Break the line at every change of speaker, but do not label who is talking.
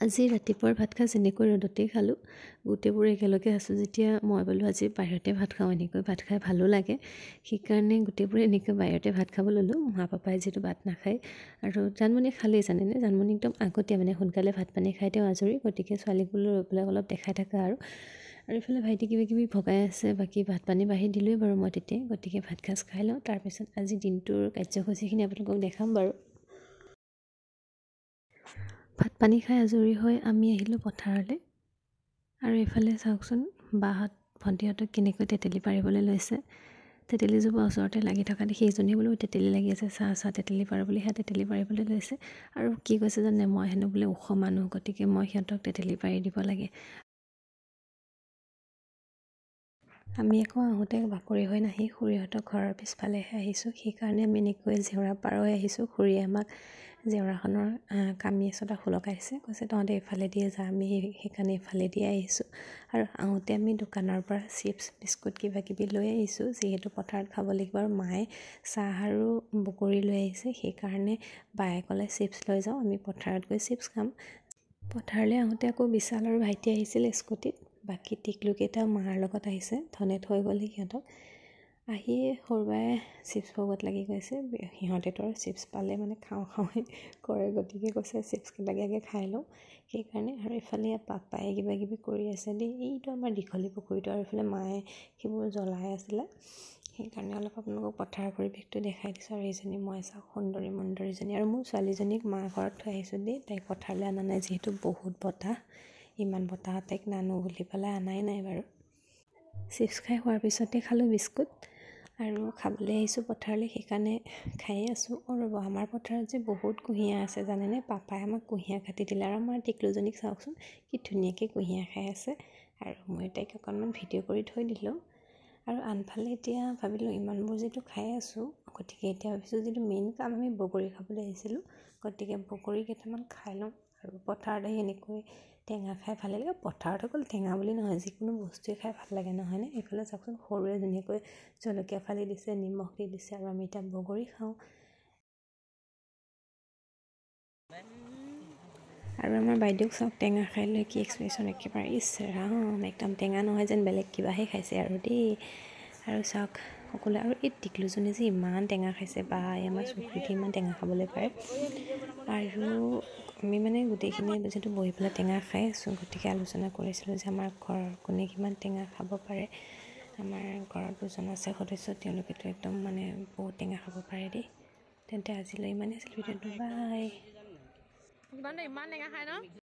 আজি ৰাতিপুৱাৰ ভাত খাজ এনেকৈ ৰ'দতেই খালোঁ। গোটেইবোৰ একেলগে আছোঁ যেতিয়া মই বোলো আজি বাহিৰতে ভাত খাওঁ, এনেকৈ ভাত খাই ভালো লাগে। সেইকাৰণে গোটেইবোৰে এনেকৈ বাহিৰতে ভাত খাব ল'লোঁ। মা পাপাই যিহেতু ভাত নাখায় আৰু জানমণি খালেই জানেনে, জানমণি একদম আগতে মানে সোনকালে ভাত পানী খাই তেওঁ আজৰি, গতিকে ছোৱালীকবোলৈ ৰৈ পেলাই অলপ দেখাই থাকা আৰু এইফালে ভাইটি কিবা কিবি ভগাই আছে, বাকী ভাত পানী বাঢ়ি দিলোঁৱেই বাৰু মই তেতিয়াই, গতিকে ভাত সাজ খাই লওঁ। তাৰপিছত আজি দিনটোৰ কাৰ্যসূচীখিনি আপোনালোকক দেখাম বাৰু। ভাত পানী খাই আজৰি হৈ আমি আহিলোঁ পথাৰলৈ। আৰু এইফালে চাওকচোন বাহঁত ভণ্টিহঁতক কেনেকৈ তেতেলী পাৰিবলৈ লৈছে। তেতেলীজোপা ওচৰতে লাগি থকা দেখি ইজনী বোলো তেতেলী লাগি আছে, চাহ তেতেলী পাৰ বুলি সেয়া তেতেলী পাৰিবলৈ লৈছে। আৰু কি কৈছে জানে, মই হেনো বোলে ওখ মানুহ, গতিকে মই সিহঁতক তেতেলী পাৰি দিব লাগে। আমি আকৌ আহোঁতে বাকৰি হৈ নাহি খুৰীহঁতক ঘৰৰ পিছফালেহে আহিছোঁ। সেইকাৰণে আমি এনেকৈ জেওৰা পাৰ হৈ আহিছোঁ। খুৰীয়ে আমাক জেওৰাখনৰ কামি এচটা সুলকাইছে, কৈছে তহঁতে এইফালে দিয়ে যা, আমি সেইকাৰণে এইফালে দিয়ে আহিছোঁ। আৰু আহোঁতে আমি দোকানৰ পৰা চিপছ বিস্কুট কিবা কিবি লৈ আহিছোঁ, যিহেতু পথাৰত খাব লাগিব। আৰু মায়ে চাহ আৰু বগৰী লৈ আহিছে, সেইকাৰণে বায়ে ক'লে চিপছ লৈ যাওঁ, আমি পথাৰত গৈ চিপছ খাম। পথাৰলৈ আহোঁতে আকৌ বিশাল আৰু ভাইটি আহিছিল স্কুটিত, বাকী টিকলুকেইটা মাৰ লগত আহিছে, ধনে থৈ গ'লে সিহঁতক। আহি সৰুবাই চিপছ বগত লাগি গৈছে, সিহঁতেতো আৰু চিপছ পালে মানে খাওঁ খাওঁহে কৰে, গতিকে কৈছে চিপছকেইটাকে আগে খাই লওঁ সেইকাৰণে। আৰু এইফালে পাপাই কিবা কিবি কৰি আছে দেই, এইটো আমাৰ দীঘলী পুখুৰীটো, আৰু এইফালে মায়ে সেইবোৰ জ্বলাই আছিলে, সেইকাৰণে অলপ আপোনালোকক পথাৰৰ পৰিৱেশটো দেখাই দিছোঁ। আৰু এইজনী মই চাওঁ সুন্দৰী মন্দৰীজনী, আৰু মোৰ ছোৱালীজনীক মা ঘৰত থৈ আহিছোঁ দেই, তাইক পথাৰলৈ অনা নাই, যিহেতু বহুত বতাহ, ইমান বতাহ তাইক নানো বুলি পেলাই অনাই নাই বাৰু। চিপছ খাই হোৱাৰ পিছতে খালোঁ বিস্কুট, আৰু খাবলৈ আহিছোঁ পথাৰলৈ, সেইকাৰণে খায়ে আছোঁ। ৰ'ব, আমাৰ পথাৰত যে বহুত কুঁহিয়াৰ আছে জানেনে, পাপাই আমাক কুঁহিয়াৰ কাটি দিলে। আৰু আমাৰ টিকলুজনীক চাওকচোন কি ধুনীয়াকৈ কুঁহিয়াৰ খাই আছে, আৰু মই তাইক অকণমান ভিডিঅ' কৰি থৈ দিলোঁ। আৰু আনফালে এতিয়া ভাবিলোঁ ইমানবোৰ যিটো খাই আছোঁ, গতিকে এতিয়া ভাবিছোঁ যিটো মেইন কাম, আমি বগৰী খাবলৈ আহিছিলোঁ, গতিকে বগৰী কেইটামান খাই লওঁ। আৰু পথাৰত আহি এনেকৈ টেঙা খাই ভালে লাগে। পথাৰত অকল টেঙা বুলি নহয়, যিকোনো বস্তুৱে খাই ভাল লাগে নহয়নে। এইফালে চাওকচোন সৰুৱে ধুনীয়াকৈ জলকীয়া ফালি দিছে, নিমখ দি দিছে, আৰু আমি এতিয়া বগৰী খাওঁ। আৰু আমাৰ বাইদেউক চাওক, টেঙা খাই লৈ কি এক্সপ্ৰেশ্যন, একেবাৰে ইছ ৰাম, একদম টেঙা নহয় যেন বেলেগ কিবাহে খাইছে আৰু দেই। আৰু চাওক সকলোৱে, আৰু এই টিকলুজনী যে ইমান টেঙা খাইছে, বা আমাৰ চুকুৰিতে ইমান টেঙা খাবলৈ পাৰে। আৰু আমি মানে গোটেইখিনিয়ে যিহেতু বহি পেলাই টেঙা খাই আছোঁ, গতিকে আলোচনা কৰিছিলোঁ যে আমাৰ ঘৰৰ কোনে কিমান টেঙা খাব পাৰে। আমাৰ ঘৰত দুজন আছে সদস্য, তেওঁলোকেতো একদম মানে বহুত টেঙা খাব পাৰে দেই। তেন্তে আজিলৈ ইমানেই আছিল ভিডিঅ'টো, বাই।
ইমান টেঙা খাই ন।